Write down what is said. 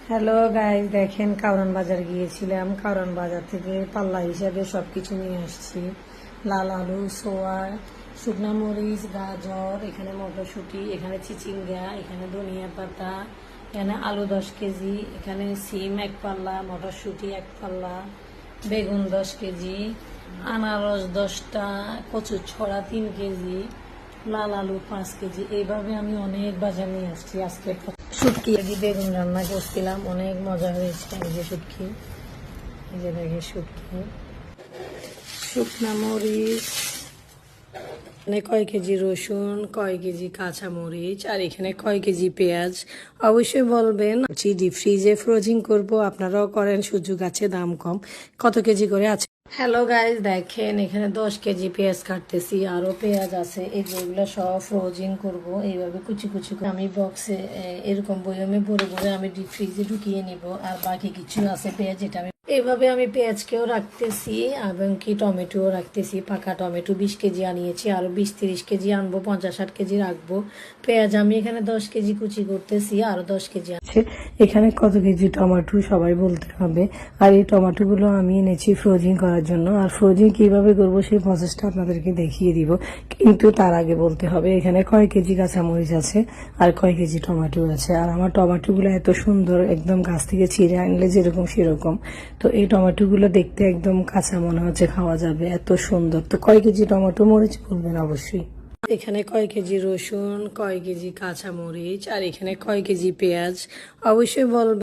Hello guys, দেখেন কারওয়ান বাজার গিয়েছিলাম। কারওয়ান বাজার থেকে পাল্লা হিসাবে সবকিছু নিয়ে আসছি। লাল আলু, সোয়া, শুকনা মরিচ, গাজর, এখানে মটরশুঁটি, এখানে চিচিঙ্গা, এখানে ধনিয়া পাতা, এখানে আলু 10 কেজি, এখানে সিম 1 পাল্লা, মটরশুঁটি 1 পাল্লা, বেগুন 10 কেজি, আনারস 10টা, কচুর ছড়া 3 কেজি, লাল আলু 5 কেজি। এইভাবে আমি অনেক বাজার নিয়ে আসছি। আজকে শুটকি দিয়ে বেগুন রান্না করছিলাম, অনেক মজা হয়েছে। এই যে শুটকি, এই যে দেখে শুটকি, শুকনা মরিচ, এখানে কয় কেজি রসুন, কয় কেজি কাঁচা মরিচ, আর এখানে কয় কেজি পেঁয়াজ। অবশ্যই বলবেন, ডিপ ফ্রিজে ফ্রোজিং করব, আপনারাও করেন, সুযোগ আছে, দাম কম। কত কেজি করে আছে? হ্যালো গাইজ, দেখেন এখানে 10 কেজি পেঁয়াজ কাটতেছি, আরো পেঁয়াজ আছে। এই যেগুলো সব ফ্রোজিং করব, এইভাবে কুচি কুচি করে আমি বক্সে এরকম বয়মে ভরে ভরে আমি ডিপ ফ্রিজে ঢুকিয়ে নিব। আর বাকি কিছু আছে পেঁয়াজ, এটা আমি এইভাবে আমি পেঁয়াজকেও রাখতেছি এবং কি টমেটোও রাখতেছি। পাকা টমেটো 20 কেজি আনিয়েছি, আরো 20-30 কেজি আনবো, 50-60 কেজি রাখবো। পেঁয়াজ আমি এখানে 10 কেজি কুচি করতেছি, আরো 10 কেজি আছে। এখানে কত কেজি টমেটো সবাই বলতে হবে। আর এই টমেটো গুলো আমি এনেছি ফ্রোজিং করার জন্য। আর ফ্রোজিং কিভাবে করবো সেই প্রসেসটা আপনাদেরকে দেখিয়ে দিব, কিন্তু তার আগে বলতে হবে এখানে কয় কেজি কাঁচামরিচ আছে আর কয় কেজি টমেটো আছে। আর আমার টমেটো গুলো এত সুন্দর, একদম গাছ থেকে ছিঁড়ে আনলে যেরকম সেরকম। তো এই টমেটো গুলো দেখতে একদম কাঁচা মনে হচ্ছে, খাওয়া যাবে, এত সুন্দর। তো কয় কেজি টমেটো মরিচ বলবেন অবশ্যই। এখানে কয় কেজি রসুন, কয় কেজি কাঁচা মরিচ, আর এখানে কয় কেজি পেঁয়াজ অবশ্যই বলবেন।